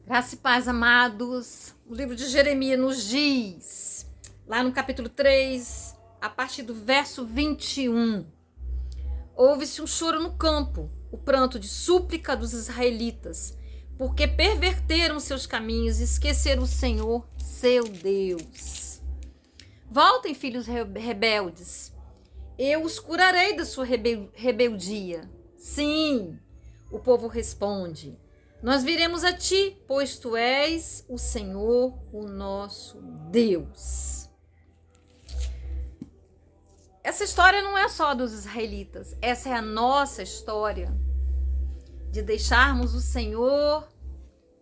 Graça e paz, amados. O livro de Jeremias nos diz, lá no capítulo 3, a partir do verso 21. Houve-se um choro no campo, o pranto de súplica dos israelitas, porque perverteram seus caminhos e esqueceram o Senhor, seu Deus. Voltem, filhos rebeldes, eu os curarei da sua rebeldia. Sim, o povo responde. Nós viremos a ti, pois tu és o Senhor, o nosso Deus. Essa história não é só dos israelitas, essa é a nossa história de deixarmos o Senhor,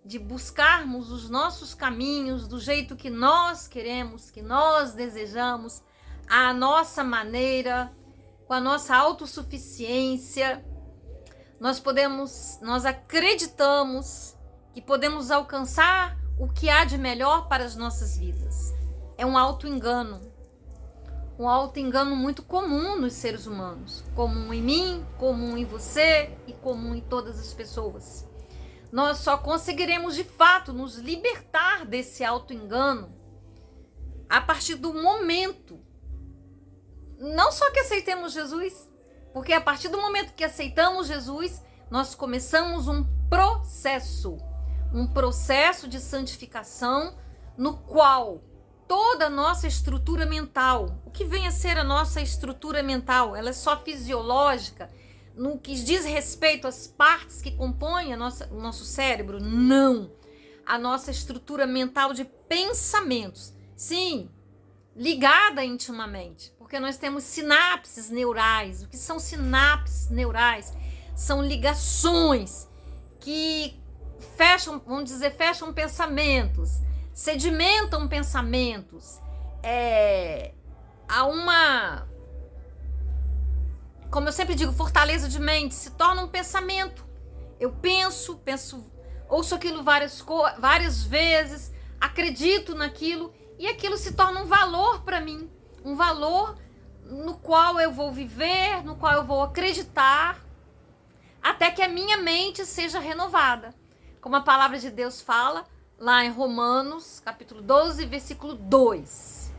de buscarmos os nossos caminhos do jeito que nós queremos, que nós desejamos, à nossa maneira, com a nossa autossuficiência. Nós acreditamos que podemos alcançar o que há de melhor para as nossas vidas. É um auto-engano muito comum nos seres humanos, comum em mim, comum em você e comum em todas as pessoas. Nós só conseguiremos de fato nos libertar desse auto-engano a partir do momento, não só que aceitemos Jesus, porque a partir do momento que aceitamos Jesus, nós começamos um processo de santificação, no qual toda a nossa estrutura mental, o que vem a ser a nossa estrutura mental, ela é só fisiológica, no que diz respeito às partes que compõem o nosso cérebro? Não. A nossa estrutura mental de pensamentos, sim, ligada intimamente, porque nós temos sinapses neurais. O que são sinapses neurais? São ligações que fecham pensamentos, sedimentam pensamentos. Há uma, como eu sempre digo, fortaleza de mente, se torna um pensamento. Eu penso, ouço aquilo várias vezes, acredito naquilo, e aquilo se torna um valor para mim, um valor no qual eu vou viver, no qual eu vou acreditar, até que a minha mente seja renovada. Como a palavra de Deus fala, lá em Romanos, capítulo 12, versículo 2.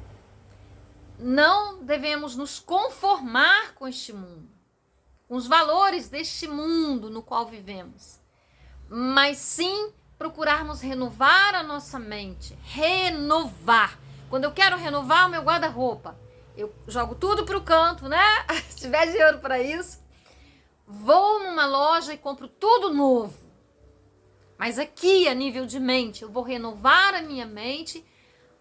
Não devemos nos conformar com este mundo, com os valores deste mundo no qual vivemos, mas sim procurarmos renovar a nossa mente. Renovar. Quando eu quero renovar o meu guarda-roupa, eu jogo tudo pro canto, né? Se tiver dinheiro para isso, vou numa loja e compro tudo novo. Mas aqui, a nível de mente, eu vou renovar a minha mente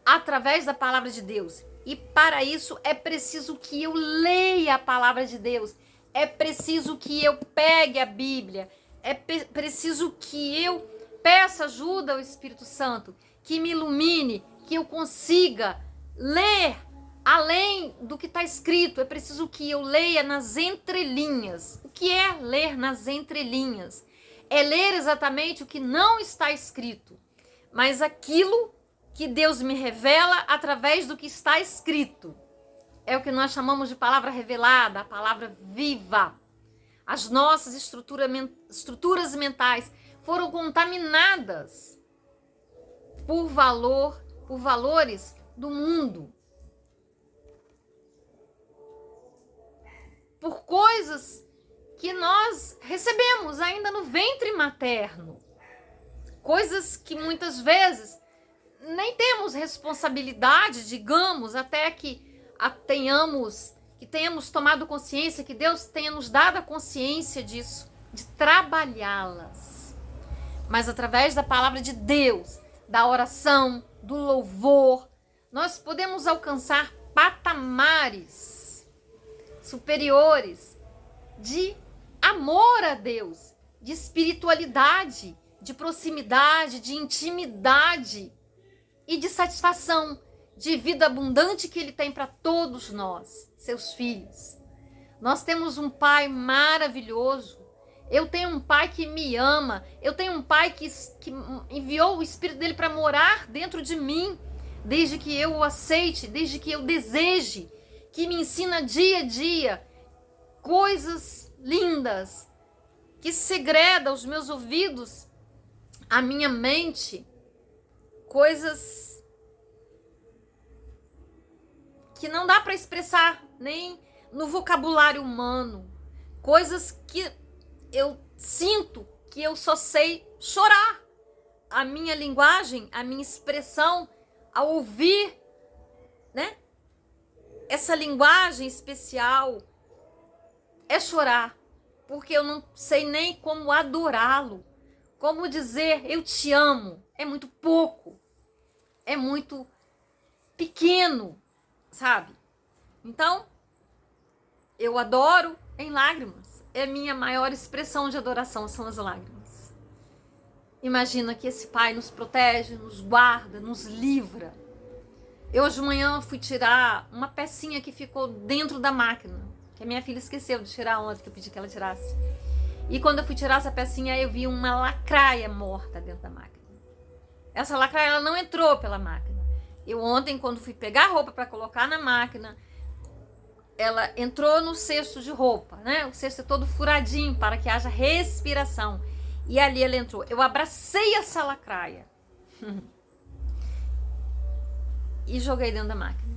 através da palavra de Deus. E para isso é preciso que eu leia a palavra de Deus. É preciso que eu pegue a Bíblia. É preciso que eu peça ajuda ao Espírito Santo, que me ilumine, que eu consiga ler além do que está escrito. É preciso que eu leia nas entrelinhas. O que é ler nas entrelinhas? É ler exatamente o que não está escrito, mas aquilo que Deus me revela através do que está escrito. É o que nós chamamos de palavra revelada, a palavra viva. As nossas estruturas mentais foram contaminadas por valores do mundo, por coisas que nós recebemos ainda no ventre materno, coisas que muitas vezes nem temos responsabilidade, digamos, até que tenhamos tomado consciência, que Deus tenha nos dado a consciência disso, de trabalhá-las. Mas através da palavra de Deus, da oração, do louvor, nós podemos alcançar patamares superiores de amor a Deus, de espiritualidade, de proximidade, de intimidade e de satisfação, de vida abundante que Ele tem para todos nós, seus filhos. Nós temos um Pai maravilhoso. Eu tenho um Pai que me ama. Eu tenho um Pai que enviou o Espírito dele para morar dentro de mim, desde que eu o aceite, desde que eu deseje, que me ensina dia a dia coisas lindas, que segreda aos meus ouvidos a minha mente coisas que não dá para expressar nem no vocabulário humano, coisas que eu sinto que eu só sei chorar. A minha linguagem, a minha expressão, ao ouvir, né, essa linguagem especial, é chorar, porque eu não sei nem como adorá-lo, como dizer eu te amo. É muito pouco, é muito pequeno, sabe? Então, eu adoro em lágrimas. É a minha maior expressão de adoração, são as lágrimas. Imagina que esse Pai nos protege, nos guarda, nos livra. Eu hoje de manhã fui tirar uma pecinha que ficou dentro da máquina, que a minha filha esqueceu de tirar ontem, que eu pedi que ela tirasse. E quando eu fui tirar essa pecinha, eu vi uma lacraia morta dentro da máquina. Essa lacraia, ela não entrou pela máquina. Eu ontem, quando fui pegar a roupa para colocar na máquina, ela entrou no cesto de roupa, né? O cesto é todo furadinho para que haja respiração. E ali ela entrou. Eu abracei essa lacraia e joguei dentro da máquina.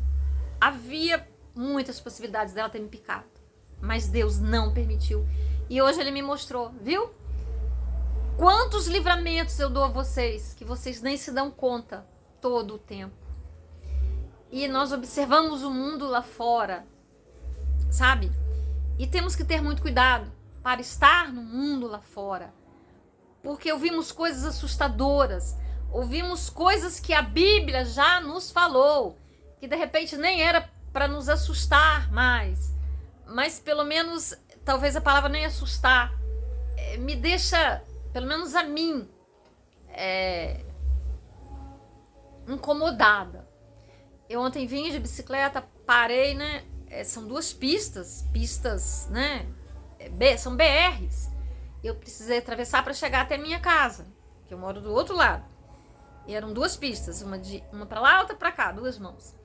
Havia muitas possibilidades dela ter me picado, mas Deus não permitiu. E hoje ele me mostrou, viu? Quantos livramentos eu dou a vocês, que vocês nem se dão conta todo o tempo. E nós observamos o mundo lá fora, sabe? E temos que ter muito cuidado para estar no mundo lá fora. Porque ouvimos coisas assustadoras, ouvimos coisas que a Bíblia já nos falou, que de repente nem era para nos assustar mais, mas pelo menos, talvez a palavra nem assustar, me deixa, pelo menos a mim, incomodada. Eu ontem vim de bicicleta, parei, né? São duas pistas, né? São BRs. Eu precisei atravessar para chegar até a minha casa, que eu moro do outro lado. E eram duas pistas, uma para lá, outra para cá, duas mãos.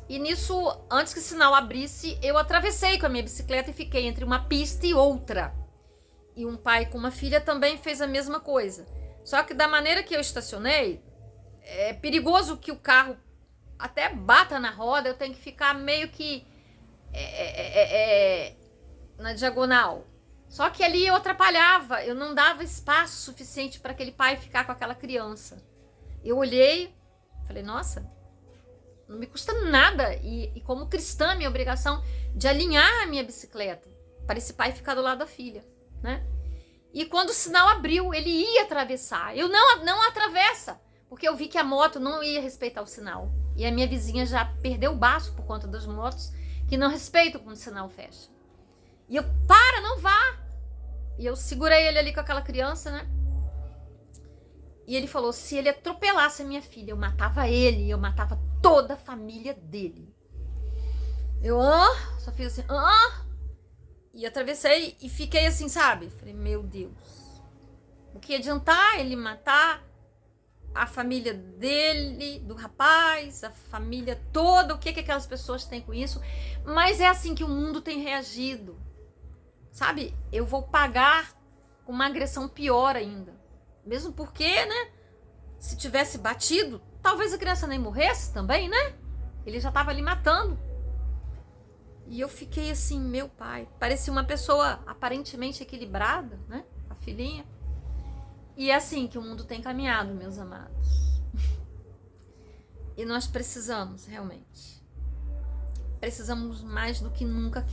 E nisso, antes que o sinal abrisse, eu atravessei com a minha bicicleta e fiquei entre uma pista e outra. E um pai com uma filha também fez a mesma coisa. Só que da maneira que eu estacionei, é perigoso que o carro até bata na roda, eu tenho que ficar meio que na diagonal. Só que ali eu atrapalhava, eu não dava espaço suficiente para aquele pai ficar com aquela criança. Eu olhei, falei, nossa, não me custa nada. E como cristã, minha obrigação de alinhar a minha bicicleta para esse pai ficar do lado da filha, né? E quando o sinal abriu, ele ia atravessar. Eu não atravessa, porque eu vi que a moto não ia respeitar o sinal. E a minha vizinha já perdeu o baço por conta das motos que não respeitam quando o sinal fecha. E eu, não vá! E eu segurei ele ali com aquela criança, né? E ele falou, se ele atropelasse a minha filha, eu matava ele, eu matava toda a família dele. Eu, só fiz assim, e atravessei e fiquei assim, sabe? Falei, meu Deus, o que adiantar ele matar a família dele, do rapaz, a família toda, o que aquelas pessoas têm com isso? Mas é assim que o mundo tem reagido, sabe? Eu vou pagar com uma agressão pior ainda. Mesmo porque, né, se tivesse batido, talvez a criança nem morresse também, né? Ele já estava ali matando. E eu fiquei assim, meu pai, parecia uma pessoa aparentemente equilibrada, né? A filhinha. E é assim que o mundo tem caminhado, meus amados. E nós precisamos, realmente. Precisamos mais do que nunca,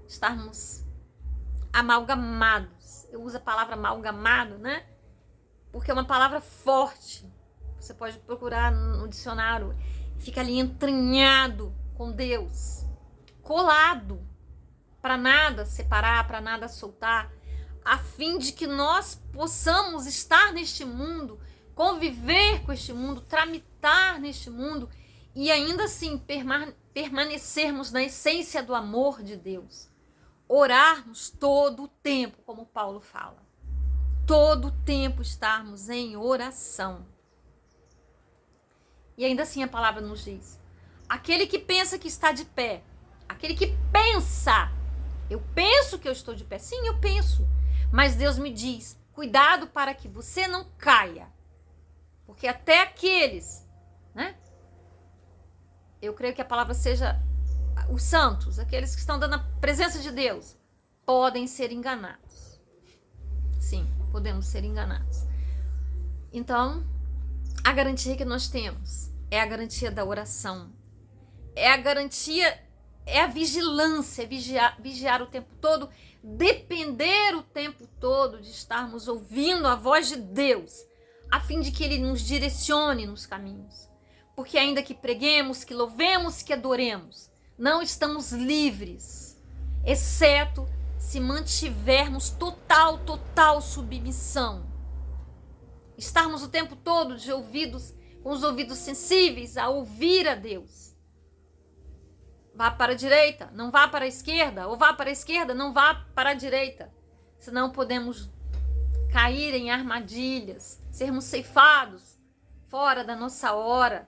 estarmos amalgamados. Eu uso a palavra amalgamado, né? Porque é uma palavra forte. Você pode procurar no dicionário. Fica ali entranhado com Deus. Colado. Para nada separar, para nada soltar. A fim de que nós possamos estar neste mundo, conviver com este mundo, tramitar neste mundo e ainda assim permanecermos na essência do amor de Deus. Orarmos todo o tempo, como Paulo fala. Todo o tempo estarmos em oração. E ainda assim a palavra nos diz, aquele que pensa que está de pé, aquele que pensa, eu penso que eu estou de pé, sim, eu penso, mas Deus me diz, cuidado para que você não caia. Porque até aqueles, né? Eu creio que a palavra seja os santos, aqueles que estão dando a presença de Deus, podem ser enganados. Sim, podemos ser enganados. Então, a garantia que nós temos é a garantia da oração. É a garantia, é a vigilância, vigiar o tempo todo, depender o tempo todo de estarmos ouvindo a voz de Deus, a fim de que Ele nos direcione nos caminhos. Porque ainda que preguemos, que louvemos, que adoremos, não estamos livres, exceto se mantivermos total submissão. Estarmos o tempo todo com os ouvidos sensíveis a ouvir a Deus. Vá para a direita, não vá para a esquerda, ou vá para a esquerda, não vá para a direita. Senão podemos cair em armadilhas, sermos ceifados fora da nossa hora.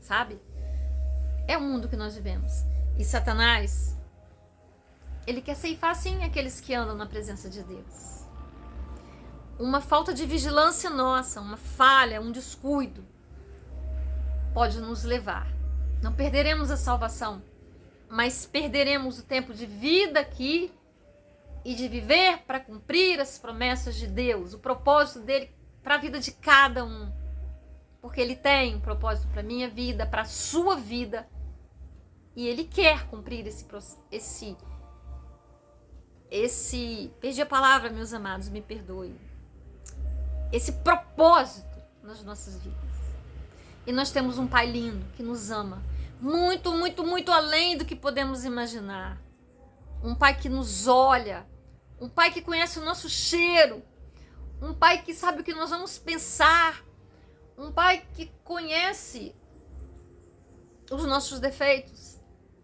Sabe? É o mundo que nós vivemos. E Satanás, ele quer ceifar sim aqueles que andam na presença de Deus. Uma falta de vigilância nossa, uma falha, um descuido pode nos levar. Não perderemos a salvação, mas perderemos o tempo de vida aqui e de viver para cumprir as promessas de Deus, o propósito dele para a vida de cada um. Porque ele tem um propósito para a minha vida, para a sua vida, e ele quer cumprir perdi a palavra, meus amados, me perdoem. Esse propósito nas nossas vidas. E nós temos um Pai lindo que nos ama muito além do que podemos imaginar. Um Pai que nos olha, um Pai que conhece o nosso cheiro, um Pai que sabe o que nós vamos pensar, um Pai que conhece os nossos defeitos,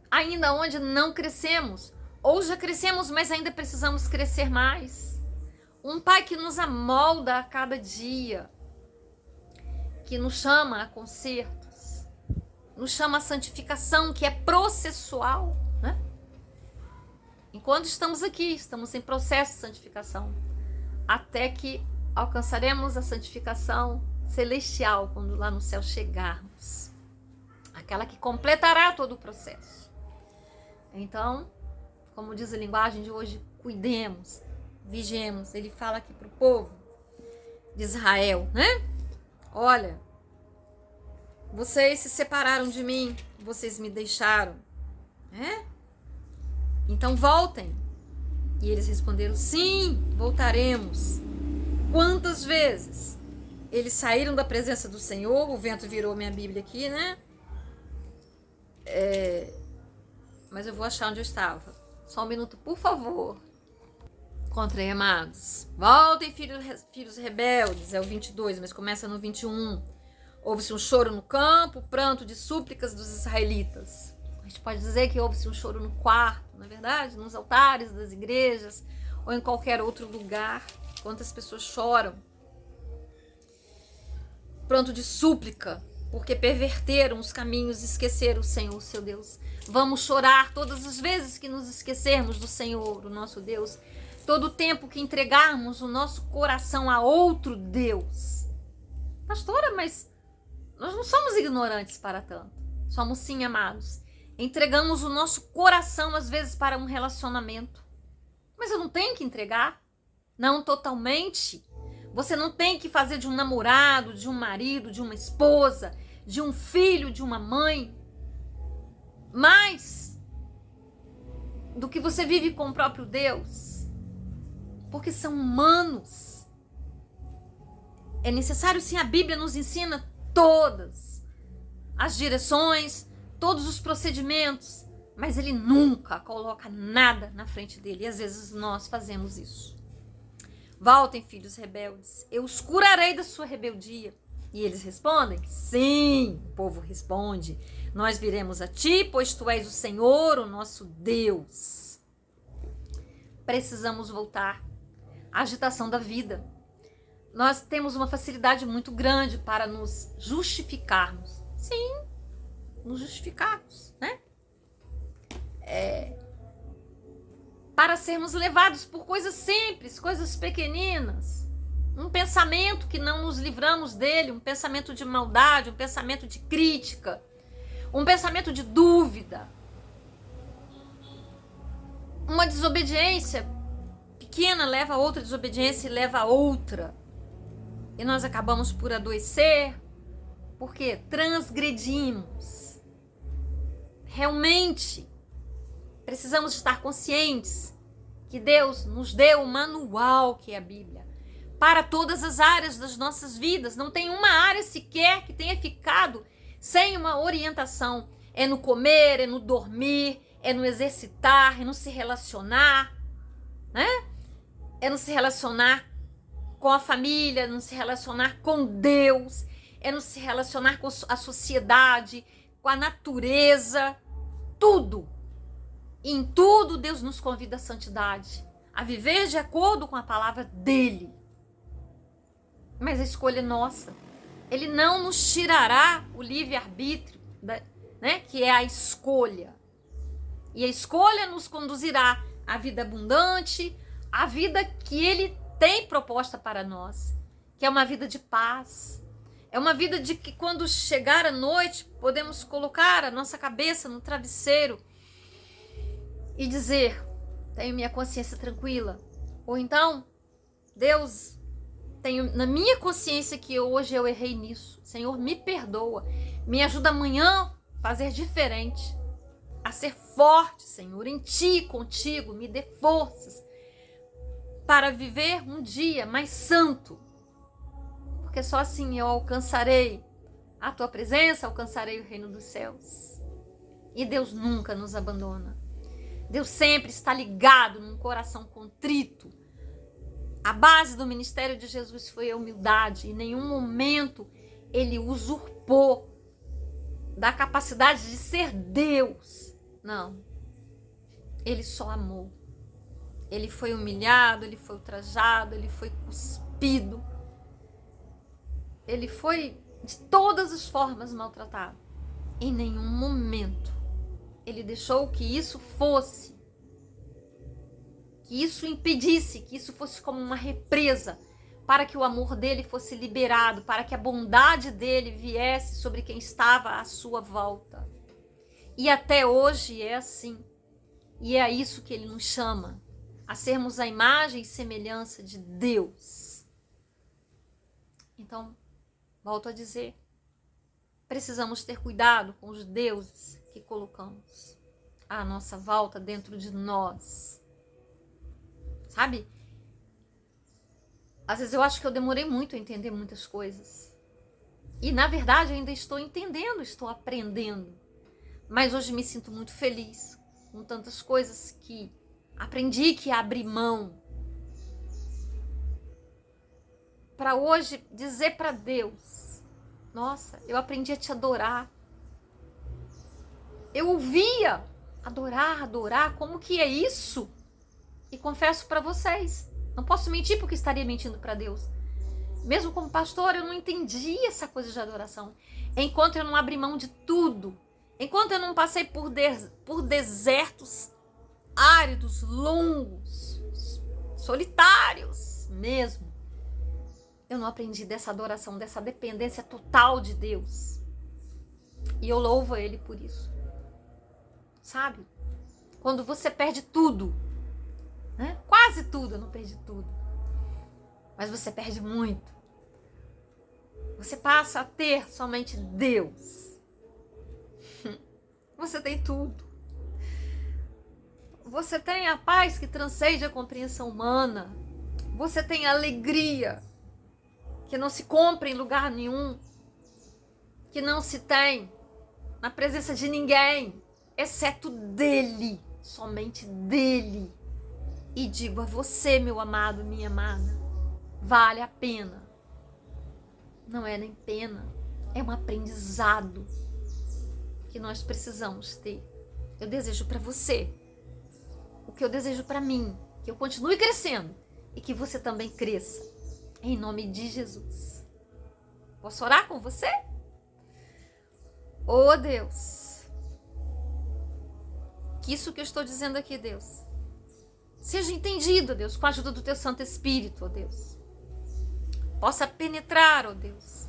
ainda onde não crescemos, ou já crescemos, mas ainda precisamos crescer mais. Um Pai que nos amolda a cada dia, que nos chama a concertos, nos chama a santificação, que é processual, né? Enquanto estamos aqui, estamos em processo de santificação, até que alcançaremos a santificação celestial, quando lá no céu chegarmos, aquela que completará todo o processo. Então, como diz a linguagem de hoje, cuidemos, vigiemos. Ele fala aqui para o povo de Israel, né? Olha, vocês se separaram de mim, vocês me deixaram, né? Então voltem. E eles responderam, sim, voltaremos. Quantas vezes eles saíram da presença do Senhor? O vento virou minha Bíblia aqui, né? Mas eu vou achar onde eu estava. Só um minuto, por favor. Encontrei, amados. Voltem, filhos rebeldes. É o 22, mas começa no 21. Houve-se um choro no campo, pranto de súplicas dos israelitas. A gente pode dizer que houve-se um choro no quarto, na verdade, nos altares das igrejas ou em qualquer outro lugar. Quantas pessoas choram. Pranto de súplica, porque perverteram os caminhos e esqueceram o Senhor, seu Deus. Vamos chorar todas as vezes que nos esquecermos do Senhor, o nosso Deus. Todo o tempo que entregarmos o nosso coração a outro Deus. Pastora, mas nós não somos ignorantes para tanto. Somos sim, amados. Entregamos o nosso coração às vezes para um relacionamento. Mas eu não tenho que entregar. Não totalmente. Você não tem que fazer de um namorado, de um marido, de uma esposa, de um filho, de uma mãe, mais do que você vive com o próprio Deus. Porque são humanos. É necessário, sim, a Bíblia nos ensina todas as direções, todos os procedimentos, mas ele nunca coloca nada na frente dele. E às vezes nós fazemos isso. Voltem, filhos rebeldes, eu os curarei da sua rebeldia. E eles respondem, sim, o povo responde, nós viremos a ti, pois tu és o Senhor, o nosso Deus. Precisamos voltar à agitação da vida. Nós temos uma facilidade muito grande para nos justificarmos. Sim, nos justificarmos, né? para sermos levados por coisas simples, coisas pequeninas. Um pensamento que não nos livramos dele, um pensamento de maldade, um pensamento de crítica, um pensamento de dúvida. Uma desobediência pequena leva a outra desobediência e leva a outra. E nós acabamos por adoecer, porque transgredimos. Realmente, precisamos estar conscientes que Deus nos deu um manual, que é a Bíblia, para todas as áreas das nossas vidas. Não tem uma área sequer que tenha ficado sem uma orientação. É no comer, é no dormir, é no exercitar, é no se relacionar, né? É no se relacionar com a família, é no se relacionar com Deus, é no se relacionar com a sociedade, com a natureza, tudo. E em tudo Deus nos convida à santidade, a viver de acordo com a palavra dele. Mas a escolha é nossa. Ele não nos tirará o livre-arbítrio, né, que é a escolha. E a escolha nos conduzirá à vida abundante, à vida que ele tem proposta para nós, que é uma vida de paz. É uma vida de que quando chegar a noite, podemos colocar a nossa cabeça no travesseiro e dizer, tenho minha consciência tranquila. Ou então, Deus, tenho na minha consciência que hoje eu errei nisso. Senhor, me perdoa. Me ajuda amanhã a fazer diferente. A ser forte, Senhor, em Ti, contigo. Me dê forças para viver um dia mais santo. Porque só assim eu alcançarei a Tua presença, alcançarei o reino dos céus. E Deus nunca nos abandona. Deus sempre está ligado num coração contrito. A base do ministério de Jesus foi a humildade. Em nenhum momento ele usurpou da capacidade de ser Deus. Não. Ele só amou. Ele foi humilhado, ele foi ultrajado, ele foi cuspido. Ele foi de todas as formas maltratado. Em nenhum momento ele deixou que isso fosse, que isso impedisse, que isso fosse como uma represa, para que o amor dele fosse liberado, para que a bondade dele viesse sobre quem estava à sua volta. E até hoje é assim. E é a isso que ele nos chama, a sermos a imagem e semelhança de Deus. Então, volto a dizer, precisamos ter cuidado com os deuses que colocamos à nossa volta, dentro de nós. Sabe? Às vezes eu acho que eu demorei muito a entender muitas coisas. E na verdade eu ainda estou entendendo, estou aprendendo. Mas hoje me sinto muito feliz com tantas coisas que aprendi que abri mão. Para hoje dizer para Deus, nossa, eu aprendi a te adorar. Eu ouvia adorar, como que é isso? E confesso para vocês, não posso mentir porque estaria mentindo para Deus. Mesmo como pastor, eu não entendi essa coisa de adoração. Enquanto eu não abri mão de tudo, enquanto eu não passei por desertos áridos, longos, solitários mesmo, eu não aprendi dessa adoração, dessa dependência total de Deus. E eu louvo a Ele por isso. Sabe? Quando você perde tudo, né? Quase tudo, eu não perdi tudo, mas você perde muito. Você passa a ter somente Deus. Você tem tudo. Você tem a paz que transcende a compreensão humana. Você tem a alegria que não se compra em lugar nenhum, que não se tem na presença de ninguém, exceto dele, somente dele. E digo a você, meu amado, minha amada, vale a pena. Não é nem pena, é um aprendizado que nós precisamos ter. Eu desejo para você o que eu desejo para mim, que eu continue crescendo e que você também cresça, em nome de Jesus. Posso orar com você? Oh Deus, que isso que eu estou dizendo aqui, Deus, seja entendido, ó Deus, com a ajuda do teu Santo Espírito, ó Deus. Possa penetrar, ó Deus,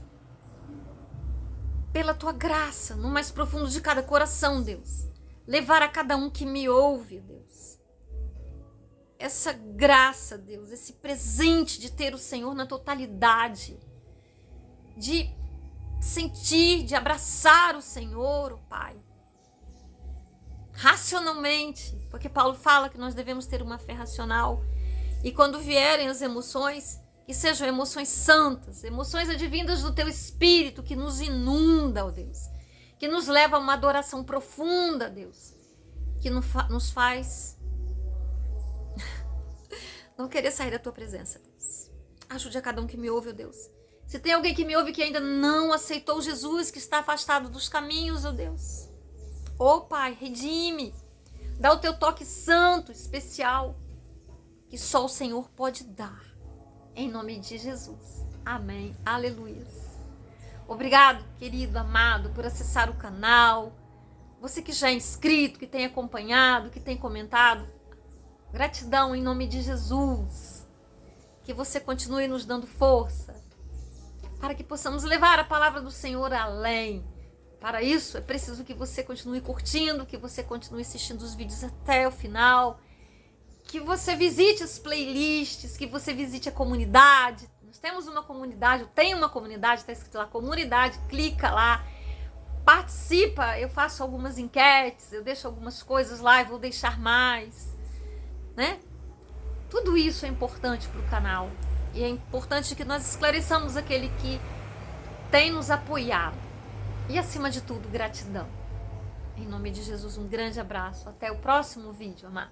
pela tua graça, no mais profundo de cada coração, Deus. Levar a cada um que me ouve, Deus, essa graça, Deus, esse presente de ter o Senhor na totalidade, de sentir, de abraçar o Senhor, ó Pai, racionalmente, porque Paulo fala que nós devemos ter uma fé racional, e quando vierem as emoções, que sejam emoções santas, emoções advindas do teu Espírito, que nos inunda, ó Deus, que nos leva a uma adoração profunda, Deus, que nos faz não querer sair da tua presença, Deus. Ajude a cada um que me ouve, ó Deus. Se tem alguém que me ouve que ainda não aceitou Jesus, que está afastado dos caminhos, ó Deus, ó Pai, redime, dá o teu toque santo, especial, que só o Senhor pode dar, em nome de Jesus. Amém, aleluia. Obrigado, querido, amado, por acessar o canal. Você que já é inscrito, que tem acompanhado, que tem comentado. Gratidão em nome de Jesus. Que você continue nos dando força, para que possamos levar a palavra do Senhor além. Para isso, é preciso que você continue curtindo, que você continue assistindo os vídeos até o final, que você visite as playlists, que você visite a comunidade. Nós temos uma comunidade, eu tenho uma comunidade, está escrito lá, comunidade, clica lá, participa, eu faço algumas enquetes, eu deixo algumas coisas lá e vou deixar mais, né? Tudo isso é importante para o canal, e é importante que nós esclareçamos aquele que tem nos apoiado. E acima de tudo, gratidão. Em nome de Jesus, um grande abraço. Até o próximo vídeo, amado.